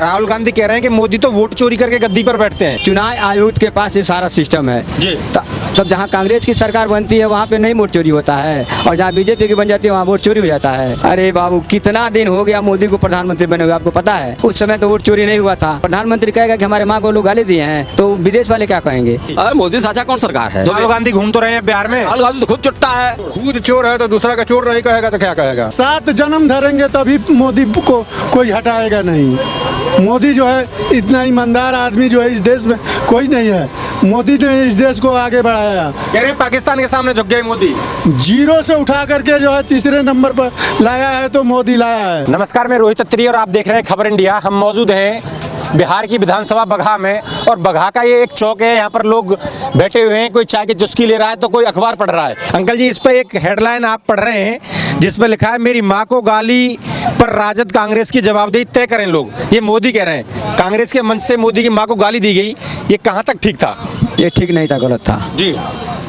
राहुल गांधी कह रहे हैं कि मोदी तो वोट चोरी करके गद्दी पर बैठते हैं। चुनाव आयोग के पास ये सारा सिस्टम है जी। तब जहाँ कांग्रेस की सरकार बनती है वहाँ पे नहीं वोट चोरी होता है, और जहाँ बीजेपी की बन जाती है वहाँ वोट चोरी हो जाता है। अरे बाबू, कितना दिन हो गया मोदी को प्रधानमंत्री बने हुए, आपको पता है? उस समय तो वोट चोरी नहीं हुआ था। प्रधानमंत्री कहेगा कि हमारे माँ को लोग गाली दिए हैं, तो विदेश वाले क्या कहेंगे? अरे मोदी साझा कौन सरकार है? राहुल गांधी घूम तो रहे हैं बिहार में। राहुल गांधी तो खुद चुट्टा है। खुद चोर है तो दूसरा का चोर नहीं कहेगा तो क्या कहेगा? 7 जन्म धरेंगे तभी मोदी को कोई हटाएगा नहीं। मोदी जो है इतना ईमानदार आदमी जो है इस देश में कोई नहीं है। मोदी ने इस देश को आगे बढ़ाया। कह रहे हैं पाकिस्तान के सामने झुक गए मोदी। 0 से उठा करके जो है तीसरे नंबर पर लाया है तो मोदी लाया है। नमस्कार, मैं रोहित अत्री और आप देख रहे हैं खबर इंडिया। हम मौजूद हैं बिहार की विधानसभा बगहा में, और बगहा का ये एक चौक है। यहाँ पर लोग बैठे हुए हैं, कोई चाय की चुस्की ले रहा है तो कोई अखबार पढ़ रहा है। अंकल जी, इस पर एक हेडलाइन आप पढ़ रहे हैं जिस पर लिखा है, मेरी माँ को गाली पर राजद कांग्रेस की जवाबदेही तय करें लोग। ये मोदी कह रहे हैं कांग्रेस के मंच से मोदी की माँ को गाली दी गई, ये कहाँ तक ठीक था? ये ठीक नहीं था, गलत था जी।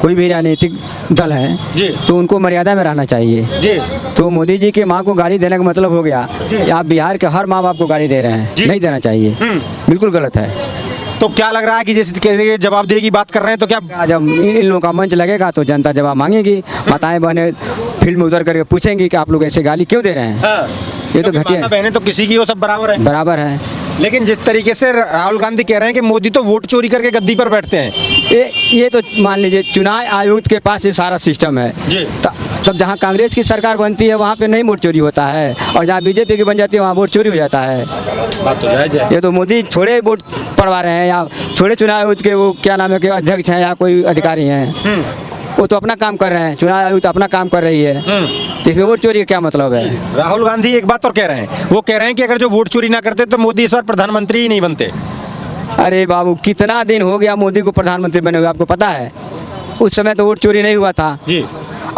कोई भी राजनीतिक दल है जी। तो उनको मर्यादा में रहना चाहिए जी। तो मोदी जी की माँ को गाली देने का मतलब हो गया कि आप बिहार के हर माँ बाप को गाली दे रहे हैं। नहीं देना चाहिए, बिल्कुल गलत है। तो क्या लग रहा है कि जिस जवाबदेही की बात कर रहे हैं तो क्या जब इन लोगों का मंच लगेगा तो जनता जवाब मांगेगी, माताएं बहनें फील्ड में उतर करके पूछेंगी कि आप लोग ऐसे गाली क्यों दे रहे हैं। हाँ। ये तो घटिया, बहने तो किसी की वो सब बराबर है। बराबर है। लेकिन जिस तरीके से राहुल गांधी कह रहे हैं कि मोदी तो वोट चोरी करके गद्दी पर बैठते हैं। ये तो मान लीजिए चुनाव आयोग के पास ये सारा सिस्टम है जी। तब जहाँ कांग्रेस की सरकार बनती है वहाँ पे नहीं वोट चोरी होता है, और जहाँ बीजेपी की बन जाती है वहाँ वोट चोरी हो जाता है। बात तो जायज है। ये तो मोदी थोड़े वोट पड़वा रहे हैं, या थोड़े चुनाव आयोग के वो क्या नाम है के अध्यक्ष हैं या कोई अधिकारी हैं, वो तो अपना काम कर रहे हैं। चुनाव आयोग तो अपना काम कर रही है, तो इसमें वोट चोरी का क्या मतलब है? राहुल गांधी एक बात और कह रहे हैं, वो कह रहे हैं कि अगर जो वोट चोरी ना करते तो मोदी इस बार प्रधानमंत्री ही नहीं बनते। अरे बाबू, कितना दिन हो गया मोदी को प्रधानमंत्री बने हुए, आपको पता है? उस समय तो वोट चोरी नहीं हुआ था। जी।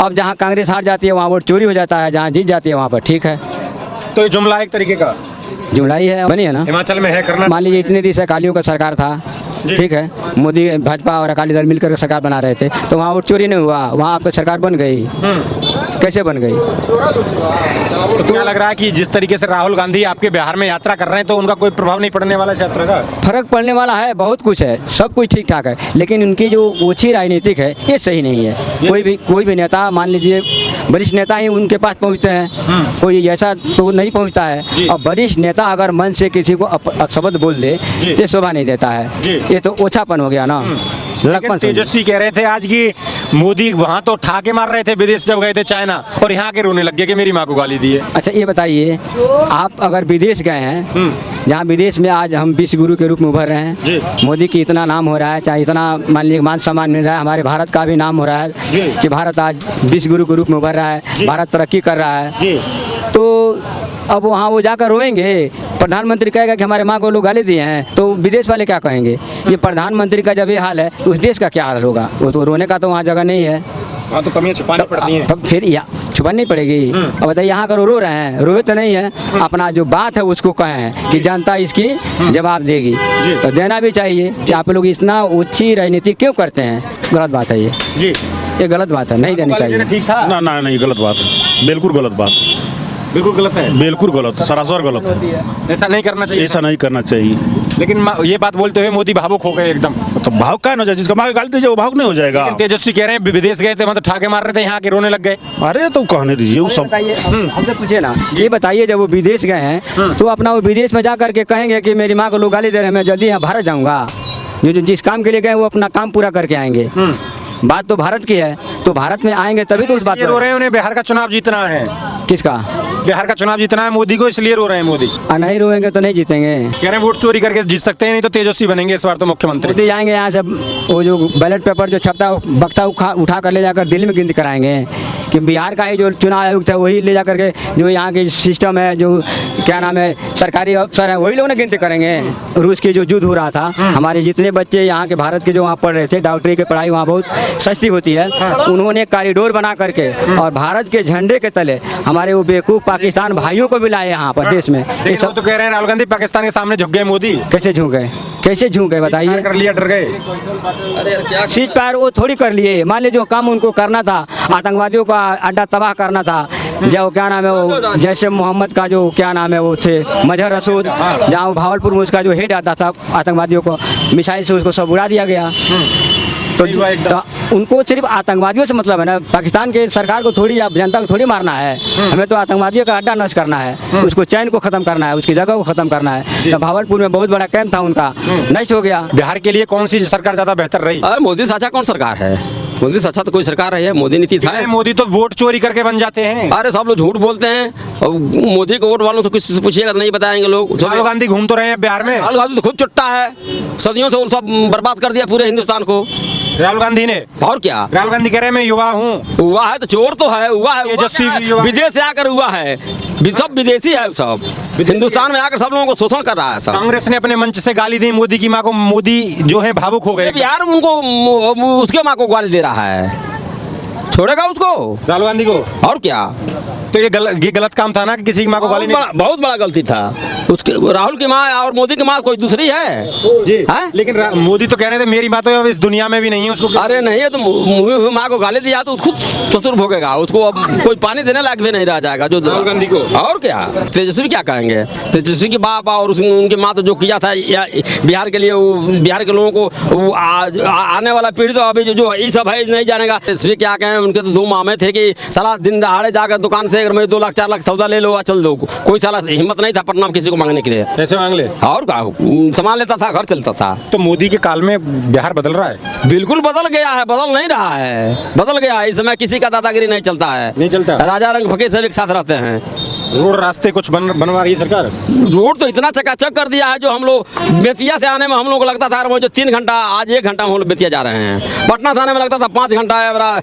अब जहाँ कांग्रेस हार जाती है वहाँ वोट चोरी हो जाता है, जहाँ जीत जाती है वहाँ पर ठीक है। तो ये जुमला एक तरीके का जुमलाई है, बनी है ना। हिमाचल में है करना। मान लीजिए इतने दिन से अकालियों का सरकार था, ठीक है, मोदी भाजपा और अकाली दल मिलकर सरकार बना रहे थे, तो वहाँ वोट चोरी नहीं हुआ, वहाँ आपकी सरकार बन गई। कैसे बन गई? तो क्या लग रहा है कि जिस तरीके से राहुल गांधी आपके बिहार में यात्रा कर रहे हैं तो उनका कोई प्रभाव नहीं पड़ने वाला इस यात्रा का? फर्क पड़ने वाला है, बहुत कुछ है, सब कुछ ठीक ठाक है, लेकिन उनकी जो ओछी राजनीतिक है ये सही नहीं है। कोई भी नेता, मान लीजिए वरिष्ठ नेता ही उनके पास पहुंचते हैं, कोई ऐसा तो नहीं पहुंचता है। और वरिष्ठ नेता अगर मन से किसी को शब्द बोल दे ये शोभा नहीं देता है, ये तो ओछापन हो गया ना। तेजस्वी कह रहे थे आज की मोदी वहाँ तो ठाके मार रहे थे विदेश जब गए थे चाइना, और यहाँ के रोने लग गए कि मेरी माँ को गाली दी है। अच्छा ये बताइए, आप अगर विदेश गए हैं, जहाँ विदेश में आज हम विश्व गुरु के रूप में उभर रहे हैं, मोदी की इतना नाम हो रहा है, चाहे इतना मान लीजिए मान सम्मान मिल रहा है, हमारे भारत का भी नाम हो रहा है कि भारत आज विश्व गुरु के रूप में उभर रहा है, भारत तरक्की कर रहा है, तो अब वहाँ वो जाकर रोएंगे। प्रधानमंत्री कहेगा कि हमारे माँ को लोग गाली दिए हैं, तो विदेश वाले क्या कहेंगे? ये प्रधानमंत्री का जब ये हाल है उस देश का क्या हाल होगा? वो तो रोने का तो वहाँ जगह नहीं है। हाँ, तो कमियाँ छुपानी पड़ती हैं। तब फिर छुपानी नहीं पड़ेगी। अब बताइए, यहाँ का रो रहे हैं, रोए तो नहीं है, अपना जो बात है उसको कहें कि जनता इसकी जवाब देगी, तो देना भी चाहिए। कि आप लोग इतना ऊंची राजनीति क्यों करते हैं? गलत बात है ये गलत बात है, नहीं देनी चाहिए। ठीक था ना ना नहीं, गलत बात है, बिल्कुल गलत बात, बिल्कुल गलत है, बिल्कुल गलत, सरासर गलत है। ऐसा नहीं करना चाहिए, ऐसा नहीं करना चाहिए। लेकिन ये बात बोलते हुए मोदी भावुक हो गए एकदम। तो भाव का ना, जिसका माँ गाली दीजिए वो भाव नहीं हो जाएगा। लेकिन तेजस्वी कह रहे हैं विदेश गए थे, मतलब ठाके मार रहे थे, यहाँ के रोने लग गए। अरे तो कहने दीजिए वो सब। हमसे पूछिए ना, ये बताइए, जब वो विदेश गए हैं तो अपना वो विदेश में जा करके कहेंगे कि मेरी माँ को लोग गाली दे रहे हैं, मैं जल्दी यहाँ भारत जाऊँगा। जो जिस काम के लिए गए वो अपना काम पूरा करके आएंगे। बात तो भारत की है, तो भारत में आएंगे तभी तो उस बात रो रहे हैं। उन्हें बिहार का चुनाव जीतना है। किसका? बिहार का चुनाव जीतना है मोदी को, इसलिए रो रहे हैं मोदी। नहीं रोएंगे तो नहीं जीतेंगे। कह रहे हैं वोट चोरी करके जीत सकते हैं, नहीं तो तेजस्वी बनेंगे इस बार तो मुख्यमंत्री। मोदी जाएंगे यहाँ से, वो जो बैलेट पेपर जो छपता है बक्सा उठा कर ले जाकर दिल्ली में गिनती कराएंगे कि बिहार का ही जो चुनाव आयोग था वही ले जा करके, जो यहाँ के सिस्टम है, जो क्या नाम है सरकारी अफसर है, वही लोग ना गिनती करेंगे। रूस की जो युद्ध हो रहा था, हमारे जितने बच्चे यहाँ के भारत के जो वहाँ पढ़ रहे थे, डॉक्टरी की पढ़ाई वहाँ बहुत सस्ती होती है, उन्होंने कॉरिडोर बना करके और भारत के झंडे के तले हमारे वो बेवकूफ़ पाकिस्तान भाइयों को भी लाए यहाँ पर देश में। ये सब तो कह रहे हैं राहुल गांधी पाकिस्तान के सामने झुक गए मोदी। कैसे झुक गए? कैसे झूठ है बताइए। कर लिया, डर गए। सीज पार वो थोड़ी कर लिए। मान लीजिए जो काम उनको करना था, आतंकवादियों का अड्डा तबाह करना था, जो क्या नाम है वो, जैसे मोहम्मद का जो क्या नाम है वो थे मजहर रसूद, जहाँ वो भावलपुर में उसका जो हेड आता था आतंकवादियों को मिसाइल से उसको सब उड़ा दिया गया। तो उनको सिर्फ आतंकवादियों से मतलब है ना, पाकिस्तान के सरकार को थोड़ी या जनता को थोड़ी मारना है, हमें तो आतंकवादियों का अड्डा नष्ट करना है, उसको चैन को खत्म करना है, उसकी जगह को खत्म करना है। तो भावलपुर में बहुत बड़ा कैंप था उनका, नष्ट हो गया। बिहार के लिए कौन सी सरकार ज्यादा बेहतर रही? अरे मोदी से अच्छा कौन सरकार है? मोदी से अच्छा तो कोई सरकार रही है? मोदी नीति था। मोदी तो वोट चोरी करके बन जाते हैं। अरे सब लोग झूठ बोलते हैं और मोदी को वोट वालों से कुछ पूछिएगा तो नहीं बताएंगे लोग। राहुल गांधी घूम तो रहे हैं बिहार में। राहुल गांधी तो खुद चुट्टा है, सदियों से वो सब बर्बाद कर दिया पूरे हिंदुस्तान को। राहुल गांधी ने, और क्या? राहुल गांधी कह रहे हैं मैं युवा हूँ। हुआ है तो चोर तो है, हुआ है तेजस्वी भी युवा। विदेश से आकर हुआ है, सब विदेशी है सब, हिंदुस्तान में आकर सब लोगों को शोषण कर रहा है सब। कांग्रेस ने अपने मंच से गाली दी मोदी की माँ को, मोदी जो है भावुक हो गए। बिहार में उनको उसके माँ को गाली दे रहा है, छोड़ेगा उसको राहुल गांधी को? और क्या? तो ये गलत काम था ना कि किसी की माँ को गाली नहीं। बहुत बड़ा गलती था उसके। राहुल की माँ और मोदी की माँ कोई दूसरी है जी है? लेकिन मोदी तो कह रहे थे मेरी माँ तो अब इस दुनिया में भी नहीं है उसको। अरे नहीं है तो माँ को गाली दिया तो खुद ससुर भोगेगा, उसको अब कोई पानी देने लायक भी नहीं रह जाएगा जो राहुल गांधी को। और क्या? तेजस्वी क्या कहेंगे? तेजस्वी के बाप और उनकी माँ तो जो किया था बिहार के लिए, बिहार के लोगों को आने वाला पीढ़ी तो अभी जो ये सब है नहीं जानेगा। तेजस्वी क्या कहें, उनके तो 2 मामे थे कि साला दिन दहाड़े जाकर दुकान से अगर मैं 2 लाख 4 लाख सौदा ले लो चल दो, कोई साला हिम्मत नहीं था पटना में किसी को मांगने के लिए। कैसे मांग ले? और क्या, सामान लेता था, घर चलता था। तो मोदी के काल में बिहार बदल रहा है? बिल्कुल बदल गया है, बदल नहीं रहा है, बदल गया है। इस समय किसी का दादागिरी नहीं चलता है, नहीं चलता। राजा रंग फकीर सब एक साथ रहते हैं। रोड रास्ते कुछ बनवा रही है सरकार। रोड तो इतना चकाचक कर दिया है, जो हम लोग बेतिया से आने में हम लोग को लगता था वो जो 3 घंटा, आज 1 घंटा हम लोग बेतिया जा रहे हैं। पटना से आने में लगता था 5 घंटा,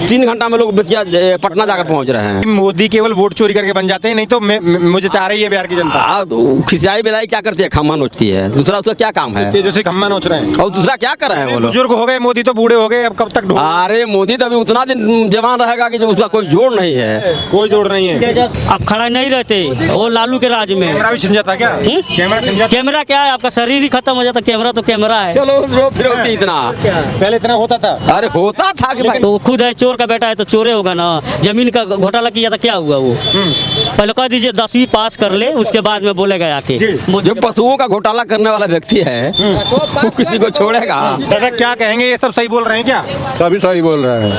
3 घंटा में लोग बेतिया पटना जाकर पहुंच रहे हैं। मोदी केवल वोट चोरी करके बन जाते हैं, नहीं तो मुझे चाह रही है बिहार की जनता। तो खिसियाई बिलाई क्या करती है? खम्मा नोचती है। दूसरा उसका क्या काम है? तेजस्वी खम्मा नोच रहे हैं। और दूसरा क्या कर रहे हैं वो लोग? बुजुर्ग हो गए मोदी, तो बूढ़े हो गए, अब कब तक ढूंढ? अरे मोदी तो अभी उतना दिन जवान रहेगा कि जो उसका कोई जोड़ नहीं है, कोई जोड़ नहीं है। आप खड़ा नहीं रहते, वो लालू के राज में। कैमरा भी छिन जाता क्या? कैमरा छिन जाता? कैमरा क्या है, आपका शरीर ही खत्म हो जाता, कैमरा तो कैमरा है। चलो रो फिरो इतना, पहले इतना होता था? अरे होता था कि भाई तो वो खुद है चोर का बेटा है तो चोरे होगा ना। जमीन का घोटाला किया था, क्या हुआ वो? पहले कह दीजिए 10वीं पास कर ले, उसके बाद में बोलेगा आके। जो पशुओं का घोटाला करने वाला व्यक्ति है वो किसी को छोड़ेगा? दादा क्या कहेंगे, ये सब सही बोल रहे हैं क्या? सभी सही बोल रहे हैं,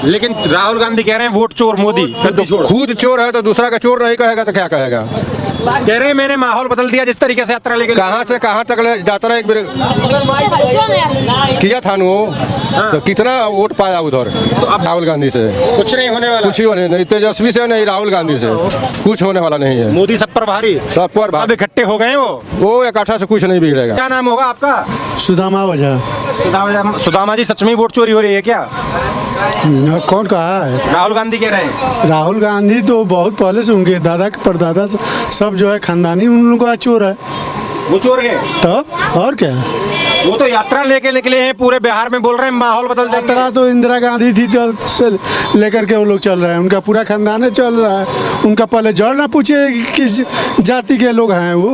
लेकिन राहुल गांधी कह रहे हैं वोट चोर मोदी। तो खुद चोर है तो दूसरा का चोर नहीं कहेगा तो क्या कहेगा? कह रहे हैं मैंने माहौल बदल दिया, जिस तरीके से यात्रा लेके कहाँ से कहाँ तक जाता रहा, एक बार किया था वो, तो कितना वोट पाया उधर राहुल गांधी से? कुछ नहीं होने वाला। कुछ ही होने नहीं, तेजस्वी से नहीं, राहुल गांधी से कुछ होने वाला नहीं है। मोदी सब पर भारी, सब पर अब इकट्ठे हो गए वो इकट्ठा से कुछ नहीं बिगड़ेगा। क्या नाम होगा आपका? सुदामा वजह। सुदामा जी, सच में वोट चोरी हो रही है क्या? कौन कहा है? राहुल गांधी कह रहे हैं। राहुल गांधी तो बहुत पहले से उनके दादा के परदादा से सब जो है खानदानी उन लोगों का चोर है। वो चोर है तो और क्या? वो तो यात्रा लेके निकले हैं पूरे बिहार में, बोल रहे हैं माहौल बदल देंगे। यात्रा तो इंदिरा गांधी थी तो से लेकर के वो लोग चल रहे हैं, उनका पूरा खानदान चल रहा है। उनका पहले जड़ ना पूछे किस जाति के लोग हैं वो,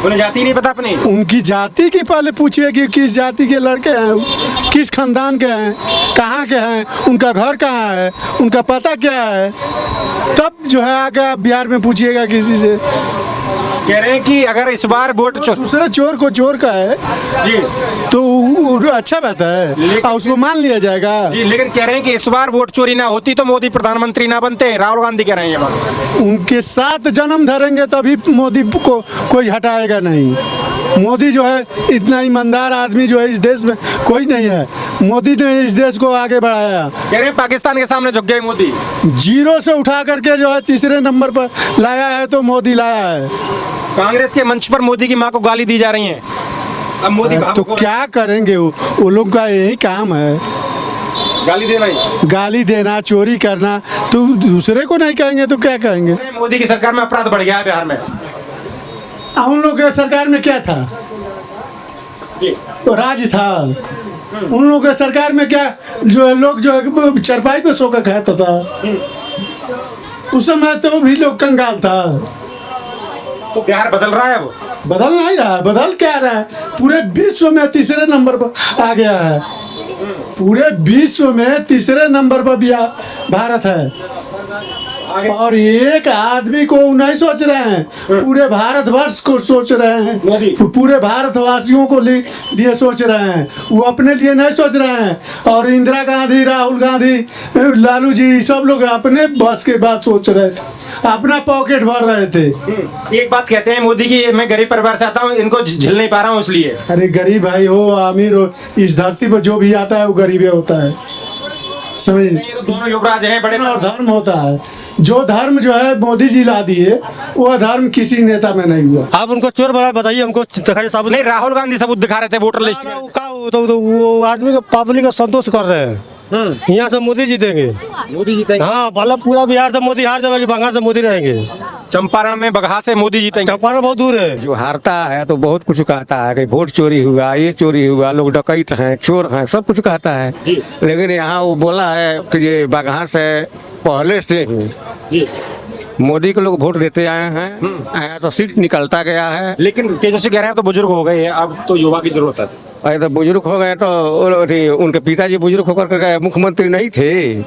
उन्हें जाति नहीं पता अपनी। उनकी जाति की पहले पूछिए कि किस जाति के लड़के हैं, किस खानदान के हैं, कहाँ के हैं, उनका घर कहाँ है, उनका पता क्या है, तब जो है आगे बिहार में पूछिएगा किसी से। कह रहे हैं कि अगर इस बार वोट दूसरे चोर को चोर का है जी तो अच्छा बात है और उसको मान लिया जाएगा जी, लेकिन कह रहे हैं कि इस बार वोट चोरी ना होती तो मोदी प्रधानमंत्री ना बनते। राहुल गांधी कह रहे हैं ये बात। उनके साथ जन्म धरेंगे तभी मोदी को कोई हटाएगा नहीं। मोदी जो है इतना ईमानदार आदमी जो है इस देश में कोई नहीं है। मोदी ने इस देश को आगे बढ़ाया। कह रहे हैं पाकिस्तान के सामने झुक गए मोदी, जीरो से उठा करके जो है तीसरे नंबर पर लाया है तो मोदी लाया है। कांग्रेस के मंच पर मोदी की मां को गाली दी जा रही है। अब मोदी तो क्या करेंगे वो लोग का यही काम है, गाली देना ही, गाली देना, चोरी करना। तो दूसरे को नहीं कहेंगे तो क्या कहेंगे? मोदी की सरकार में अपराध बढ़ गया है बिहार में। उन लोग के सरकार में क्या था? तो राज था। उन लोगों के सरकार में क्या, जो लोग जो है चरपाई पे सो कर खाता था, उस समय तो भी लोग कंगाल था। तो बिहार बदल रहा है, वो बदल नहीं रहा है। बदल क्या रहा है? पूरे विश्व में तीसरे नंबर पर आ गया है। पूरे विश्व में तीसरे नंबर पर भारत है। और एक आदमी को नहीं सोच रहे हैं, पूरे भारतवर्ष को सोच रहे हैं, पूरे भारतवासियों को लिए सोच रहे हैं, वो अपने लिए नहीं सोच रहे हैं। और इंदिरा गांधी, राहुल गांधी, लालू जी सब लोग अपने बस के बात सोच रहे थे, अपना पॉकेट भर रहे थे। एक बात कहते हैं मोदी की, मैं गरीब परिवार से आता हूँ, इनको झेल नहीं पा रहा हूँ इसलिए। अरे गरीब भाई हो अमीर हो, इस धरती पर जो भी आता है वो गरीब होता है, समझ। दोनों युवराज हैं बड़े, और धर्म होता है, जो धर्म जो है मोदी जी ला दिए वो धर्म किसी नेता में नहीं हुआ। आप उनको चोर बना बताइए, हमको दिखाइए साबुत। नहीं, राहुल गांधी सबूत दिखा रहे थे वोटर लिस्ट तो वो आदमी को पब्लिक को संतोष कर रहे हैं। यहाँ से मोदी जीतेंगे, मोदी जीतेंगे। हाँ, मतलब पूरा बिहार से मोदी हार जाएगा, बंगाल से मोदी रहेंगे, चंपारण में बगहा से मोदी जीतेंगे। चंपारण बहुत दूर है। जो हारता है तो बहुत कुछ कहता है कि वोट चोरी हुआ, ये चोरी हुआ, लोग डकैत हैं, चोर हैं, सब कुछ कहता है। लेकिन यहाँ वो बोला है कि ये बगहा से पहले से ही मोदी को लोग वोट देते आए हैं, यहाँ तो सीट निकलता गया है। लेकिन तेजस्वी कह रहे हैं तो बुजुर्ग हो गए हैं, अब तो युवा की जरूरत है। अरे तो बुजुर्ग हो गए तो उनके पिताजी बुजुर्ग होकर के मुख्यमंत्री नहीं थे,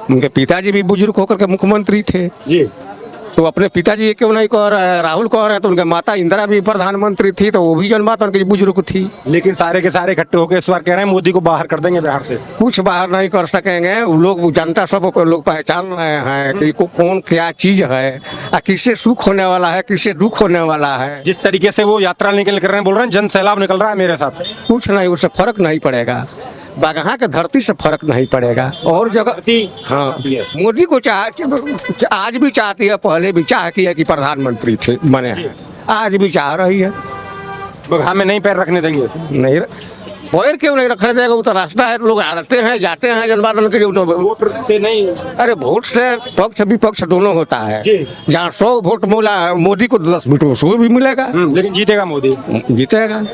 उनके पिताजी भी बुजुर्ग होकर के मुख्यमंत्री थे जी। तो अपने पिताजी क्यों नहीं कह रहे हैं, राहुल कह रहे हैं, तो उनके माता इंदिरा भी प्रधानमंत्री थी तो वो भी जनमाता उनकी बुजुर्ग थी। लेकिन सारे के सारे इकट्ठे होकर इस बार कह रहे हैं मोदी को बाहर कर देंगे बिहार से। कुछ बाहर नहीं कर सकेंगे वो लोग, जनता सब को लोग पहचान रहे हैं कि कौन क्या चीज है, किससे सुख होने वाला है, किससे दुख होने वाला है। जिस तरीके से वो यात्रा निकल कर रहे हैं, बोल रहे हैं जन सैलाब निकल रहा है मेरे साथ, कुछ नहीं, उससे फर्क नहीं पड़ेगा, बगहा के धरती से फर्क नहीं पड़ेगा। और जगह हाँ, मोदी को आज भी चाहती है, पहले भी चाहती है कि प्रधानमंत्री थे बने हैं, आज भी चाह रही है। बगहा में नहीं पैर रखने देंगे, नहीं पैर क्यों नहीं रखने देगा, वो तो रास्ता है, लोग आते हैं जाते हैं जनबादन के लिए। तो वोट से नहीं, अरे वोट से पक्ष विपक्ष दोनों होता है। जहाँ 100 वोट मिला मोदी को 10 वोट उसको भी मिलेगा, लेकिन जीतेगा मोदी, जीतेगा,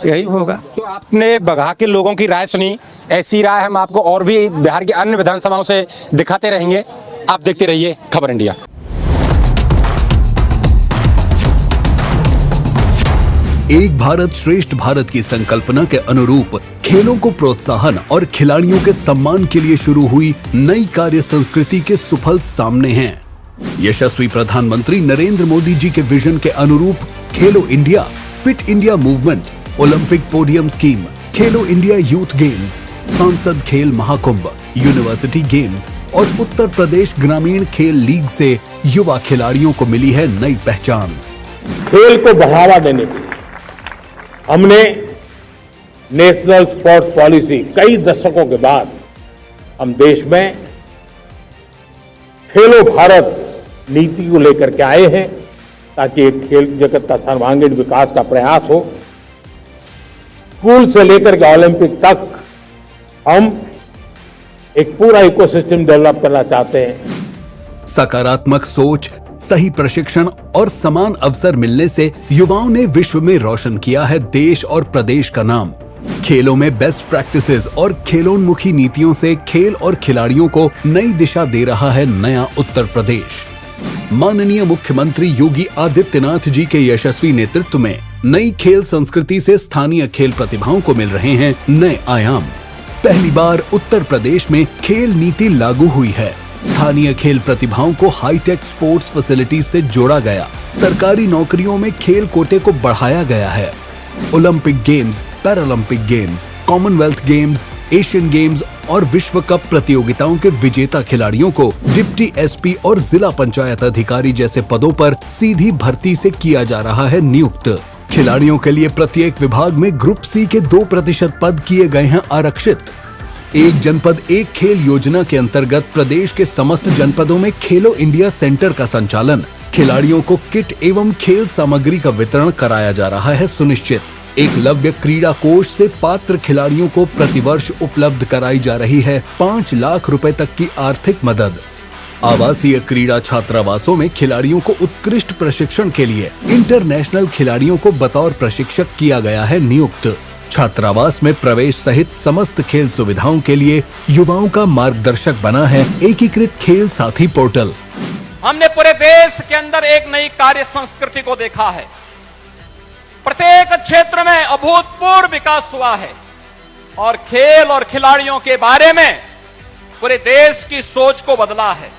यही होगा। तो आपने बगहा के लोगों की राय सुनी, ऐसी राय हम आपको और भी बिहार की अन्य विधानसभाओं से दिखाते रहेंगे। आप देखते रहिए खबर इंडिया। एक भारत श्रेष्ठ भारत की संकल्पना के अनुरूप खेलों को प्रोत्साहन और खिलाड़ियों के सम्मान के लिए शुरू हुई नई कार्य संस्कृति के सुफल सामने हैं। यशस्वी प्रधानमंत्री नरेंद्र मोदी जी के विजन के अनुरूप खेलो India, fit India movement, Olympic podium scheme, खेलो इंडिया यूथ गेम्स, सांसद खेल महाकुंभ, यूनिवर्सिटी गेम्स और उत्तर प्रदेश ग्रामीण खेल लीग से युवा खिलाड़ियों को मिली है नई पहचान। खेल को बढ़ावा देने के लिए हमने नेशनल स्पोर्ट्स पॉलिसी कई दशकों के बाद हम देश में खेलो भारत नीति को लेकर के आए हैं, ताकि एक खेल जगत का सर्वांगीण विकास का प्रयास हो। स्कूल से लेकर के ओलंपिक तक हम एक पूरा इकोसिस्टम डेवलप करना चाहते हैं। सकारात्मक सोच, सही प्रशिक्षण और समान अवसर मिलने से युवाओं ने विश्व में रोशन किया है देश और प्रदेश का नाम। खेलों में बेस्ट प्रैक्टिसेस और खेलोन्मुखी नीतियों से खेल और खिलाड़ियों को नई दिशा दे रहा है नया उत्तर प्रदेश। माननीय मुख्यमंत्री योगी आदित्यनाथ जी के यशस्वी नेतृत्व में नई खेल संस्कृति से स्थानीय खेल प्रतिभाओं को मिल रहे हैं नए आयाम। पहली बार उत्तर प्रदेश में खेल नीति लागू हुई है। स्थानीय खेल प्रतिभाओं को हाईटेक स्पोर्ट्स फैसिलिटीज से जोड़ा गया। सरकारी नौकरियों में खेल कोटे को बढ़ाया गया है। Olympic games, Paralympic games, Commonwealth games, Asian games और विश्व कप प्रतियोगिताओं के विजेता खिलाड़ियों को डिप्टी एसपी और जिला पंचायत अधिकारी जैसे पदों पर सीधी भर्ती से किया जा रहा है नियुक्त। खिलाड़ियों के लिए प्रत्येक विभाग में ग्रुप सी के 2% पद किए गए हैं आरक्षित। एक जनपद एक खेल योजना के अंतर्गत प्रदेश के समस्त जनपदों में खेलो इंडिया सेंटर का संचालन, खिलाड़ियों को किट एवं खेल सामग्री का वितरण कराया जा रहा है सुनिश्चित। एकलव्य क्रीड़ा कोष से पात्र खिलाड़ियों को प्रतिवर्ष उपलब्ध कराई जा रही है 5 लाख रुपए तक की आर्थिक मदद। आवासीय क्रीड़ा छात्रावासों में खिलाड़ियों को उत्कृष्ट प्रशिक्षण के लिए इंटरनेशनल खिलाड़ियों को बतौर प्रशिक्षक किया गया है नियुक्त। छात्रावास में प्रवेश सहित समस्त खेल सुविधाओं के लिए युवाओं का मार्गदर्शक बना है एकीकृत खेल साथी पोर्टल। हमने पूरे देश के अंदर एक नई कार्य संस्कृति को देखा है। प्रत्येक क्षेत्र में अभूतपूर्व विकास हुआ है और खेल और खिलाड़ियों के बारे में पूरे देश की सोच को बदला है।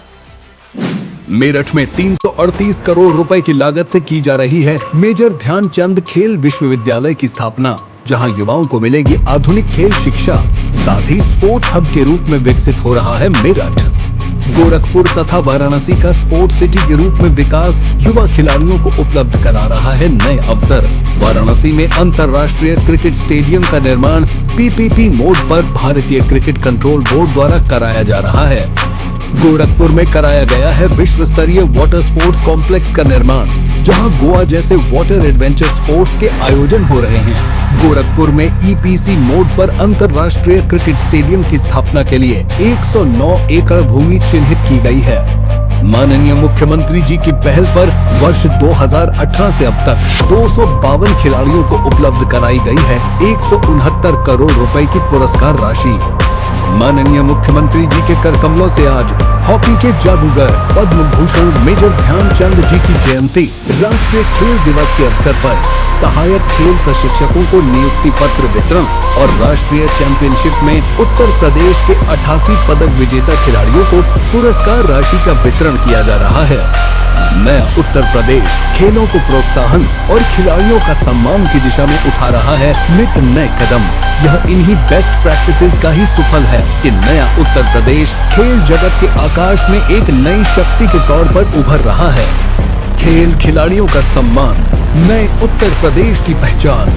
मेरठ में 338 करोड़ रुपए की लागत से की जा रही है मेजर ध्यानचंद खेल विश्वविद्यालय की स्थापना, जहां युवाओं को मिलेगी आधुनिक खेल शिक्षा। साथ ही स्पोर्ट हब के रूप में विकसित हो रहा है मेरठ। गोरखपुर तथा वाराणसी का स्पोर्ट सिटी के रूप में विकास युवा खिलाड़ियों को उपलब्ध करा रहा है नए अवसर। वाराणसी में अंतर्राष्ट्रीय क्रिकेट स्टेडियम का निर्माण PPP मोड पर भारतीय क्रिकेट कंट्रोल बोर्ड द्वारा कराया जा रहा है। गोरखपुर में कराया गया है विश्व स्तरीय वाटर स्पोर्ट्स कॉम्प्लेक्स का निर्माण, जहां गोवा जैसे वाटर एडवेंचर स्पोर्ट्स के आयोजन हो रहे हैं। गोरखपुर में EPC मोड पर अंतर्राष्ट्रीय क्रिकेट स्टेडियम की स्थापना के लिए 109 एकड़ भूमि चिन्हित की गई है। माननीय मुख्यमंत्री जी की पहल पर वर्ष 2018 से अब तक 252 खिलाड़ियों को उपलब्ध कराई गई है 169 करोड़ रुपए की पुरस्कार राशि। माननीय मुख्यमंत्री जी के कर कमलों से आज हॉकी के जादूगर पद्म भूषण मेजर ध्यानचंद जी की जयंती, राष्ट्रीय खेल दिवस के अवसर पर सहायक खेल प्रशिक्षकों को नियुक्ति पत्र वितरण और राष्ट्रीय चैंपियनशिप में उत्तर प्रदेश के 88 पदक विजेता खिलाड़ियों को पुरस्कार राशि का वितरण किया जा रहा है। नया उत्तर प्रदेश खेलों को प्रोत्साहन और खिलाड़ियों का सम्मान की दिशा में उठा रहा है नित नए कदम। यह इन्हीं बेस्ट प्रैक्टिसेस का ही सुफल है कि नया उत्तर प्रदेश खेल जगत के आकाश में एक नई शक्ति के तौर पर उभर रहा है। खेल खिलाड़ियों का सम्मान, नए उत्तर प्रदेश की पहचान।